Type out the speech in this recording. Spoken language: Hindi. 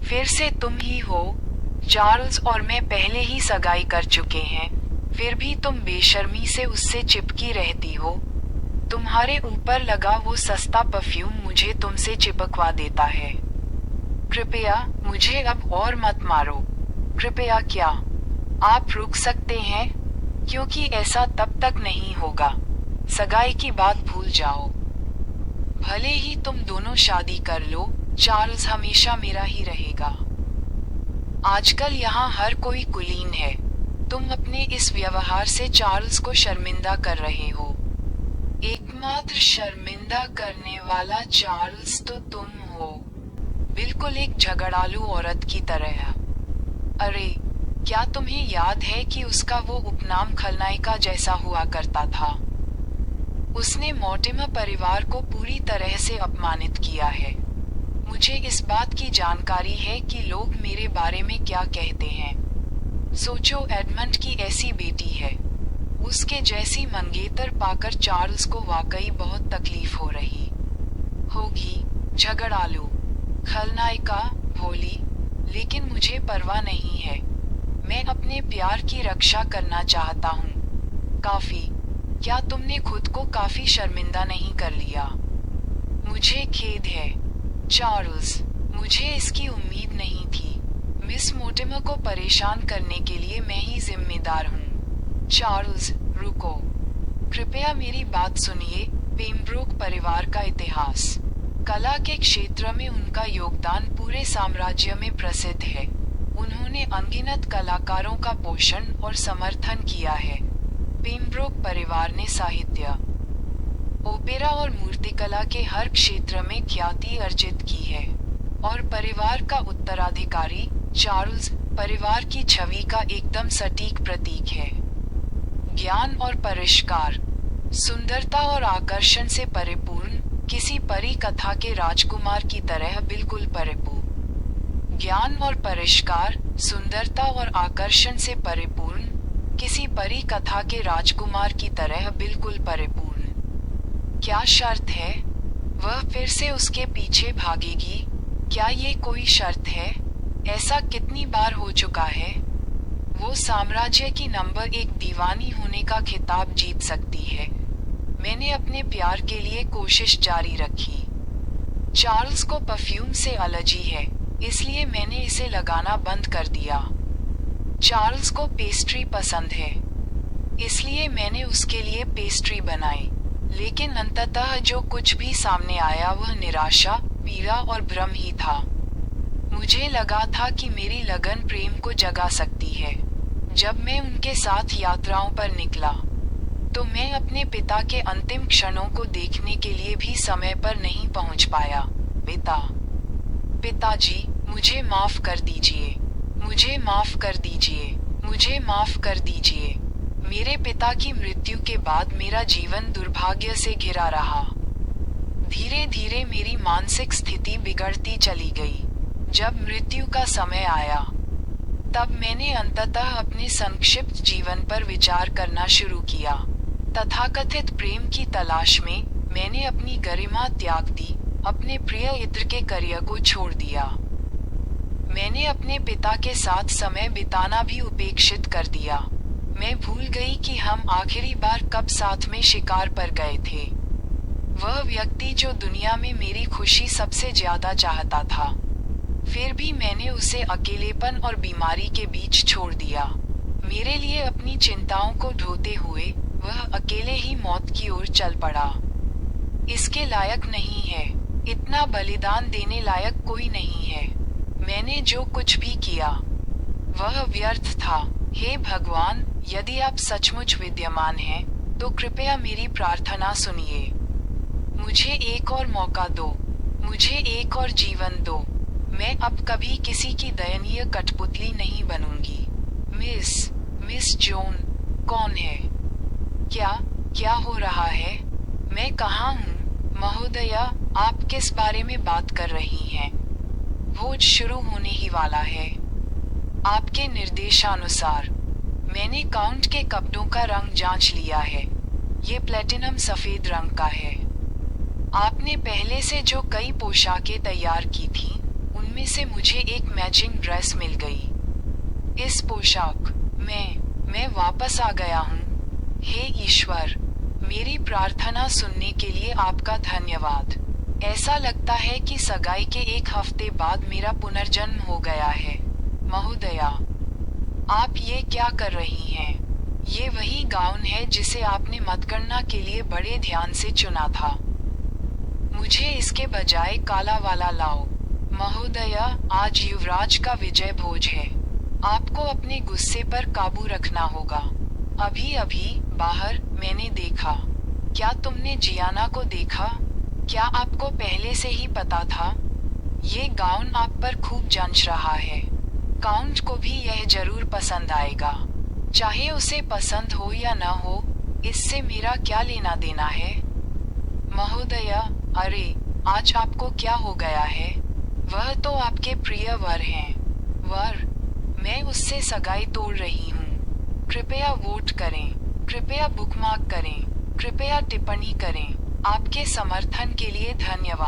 फिर से तुम ही हो। चार्ल्स और मैं पहले ही सगाई कर चुके हैं, फिर भी तुम बेशर्मी से उससे चिपकी रहती हो। तुम्हारे ऊपर लगा वो सस्ता परफ्यूम मुझे तुमसे चिपकवा देता है। कृपया मुझे अब और मत मारो। कृपया क्या आप रुक सकते हैं? क्योंकि ऐसा तब तक नहीं होगा। सगाई की बात भूल जाओ। भले ही तुम दोनों शादी कर लो, चार्ल्स हमेशा मेरा ही रहेगा। आजकल यहाँ हर कोई कुलीन है। तुम अपने इस व्यवहार से चार्ल्स को शर्मिंदा कर रहे हो। एकमात्र शर्मिंदा करने वाला चार्ल्स तो तुम हो, बिल्कुल एक झगड़ालू औरत की तरह। अरे, क्या तुम्हें याद है कि उसका वो उपनाम खलनायिका जैसा हुआ करता था? उसने मॉर्टिमर परिवार को पूरी तरह से अपमानित किया है। मुझे इस बात की जानकारी है कि लोग मेरे बारे में क्या कहते हैं। सोचो, एडमंड की ऐसी बेटी है। उसके जैसी मंगेतर पाकर चार्ल्स को वाकई बहुत तकलीफ हो रही होगी। झगड़ालू, खलनायिका, भोली, लेकिन मुझे परवाह नहीं है। मैं अपने प्यार की रक्षा करना चाहता हूँ। काफी। क्या तुमने खुद को काफी शर्मिंदा नहीं कर लिया? मुझे खेद है, चार्ल्स। मुझे इसकी उम्मीद नहीं थी। मिस मोर्टिमर को परेशान करने के लिए मैं ही जिम्मेदार हूँ। चार्ल्स, रुको। कृपया मेरी बात सुनिए। पेम्ब्रोक परिवार का इतिहास, कला के क्षेत्र में उनका योगदान पूरे साम्राज्य में प्रसिद्ध है। उन्होंने अनगिनत कलाकारों का पोषण और समर्थन किया है। पेम्ब्रोक परिवार ने साहित्य, ओपेरा और मूर्तिकला के हर क्षेत्र में ख्याति अर्जित की है। और परिवार का उत्तराधिकारी चार्ल्स परिवार की छवि का एकदम सटीक प्रतीक है। ज्ञान और परिष्कार, सुंदरता और आकर्षण से परिपूर्ण, किसी परी कथा के राजकुमार की तरह बिल्कुल परिपूर्ण। ज्ञान और परिष्कार, सुंदरता और आकर्षण से परिपूर्ण, किसी परी कथा के राजकुमार की तरह बिल्कुल परिपूर्ण। क्या शर्त है? वह फिर से उसके पीछे भागेगी? क्या ये कोई शर्त है? ऐसा कितनी बार हो चुका है? वो साम्राज्य की नंबर 1 दीवानी होने का खिताब जीत सकती है। मैंने अपने प्यार के लिए कोशिश जारी रखी। चार्ल्स को परफ्यूम से एलर्जी है, इसलिए मैंने इसे लगाना बंद कर दिया। चार्ल्स को पेस्ट्री पसंद है, इसलिए मैंने उसके लिए पेस्ट्री बनाई। लेकिन अंततः जो कुछ भी सामने आया वह निराशा, पीड़ा और भ्रम ही था। मुझे लगा था कि मेरी लगन प्रेम को जगा सकती है। जब मैं उनके साथ यात्राओं पर निकला, तो मैं अपने पिता के अंतिम क्षणों को देखने के लिए भी समय पर नहीं पहुंच पाया। पिताजी, मुझे माफ कर दीजिए। मुझे माफ कर दीजिए। मुझे माफ कर दीजिए। मेरे पिता की मृत्यु के बाद मेरा जीवन दुर्भाग्य से घिरा रहा। धीरे धीरे मेरी मानसिक स्थिति बिगड़ती चली गई। जब मृत्यु का समय आया, तब मैंने अंततः अपने संक्षिप्त जीवन पर विचार करना शुरू किया। तथाकथित प्रेम की तलाश में मैंने अपनी गरिमा त्याग दी, अपने प्रिय इत्र के करियर को छोड़ दिया। मैंने अपने पिता के साथ समय बिताना भी उपेक्षित कर दिया। मैं भूल गई कि हम आखिरी बार कब साथ में शिकार पर गए थे। वह व्यक्ति जो दुनिया में मेरी खुशी सबसे ज्यादा चाहता था। फिर भी मैंने उसे अकेलेपन और बीमारी के बीच छोड़ दिया। मेरे लिए अपनी चिंताओं को ढोते हुए वह अकेले ही मौत की ओर चल पड़ा। इसके लायक नहीं है। इतना बलिदान देने लायक कोई नहीं है। मैंने जो कुछ भी किया, वह व्यर्थ था। हे भगवान, यदि आप सचमुच विद्यमान हैं, तो कृपया मेरी प्रार्थना सुनिए। मुझे एक और मौका दो। मुझे एक और जीवन दो। मैं अब कभी किसी की दयनीय कठपुतली नहीं बनूंगी। मिस जोन, कौन है? क्या हो रहा है? मैं कहाँ हूँ? महोदया, आप किस बारे में बात कर रही हैं? भोज शुरू होने ही वाला है। आपके निर्देशानुसार मैंने काउंट के कपड़ों का रंग जांच लिया है। ये प्लेटिनम सफेद रंग का है। आपने पहले से जो कई पोशाकें तैयार की थीं, उनमें में से मुझे एक मैचिंग ड्रेस मिल गई। इस पोशाक मैं वापस आ गया हूँ। हे ईश्वर, मेरी प्रार्थना सुनने के लिए आपका धन्यवाद। ऐसा लगता है कि सगाई के एक हफ्ते बाद मेरा पुनर्जन्म हो गया है। महोदया, आप ये क्या कर रही हैं? ये वही गाउन है जिसे आपने मतगणना के लिए बड़े ध्यान से चुना था। मुझे इसके बजाय काला वाला लाओ। महोदया, आज युवराज का विजय भोज है। आपको अपने गुस्से पर काबू रखना होगा। अभी अभी बाहर मैंने देखा। क्या तुमने जियाना को देखा? क्या आपको पहले से ही पता था? ये गाउन आप पर खूब जंच रहा है। काउंट को भी यह जरूर पसंद आएगा। चाहे उसे पसंद हो या न हो, इससे मेरा क्या लेना देना है? महोदया, अरे, आज आपको क्या हो गया है? वह तो आपके प्रिय वर हैं। वर? मैं उससे सगाई तोड़ रही हूँ। कृपया वोट करें, कृपया बुकमार्क करें, कृपया टिप्पणी करें। आपके समर्थन के लिए धन्यवाद।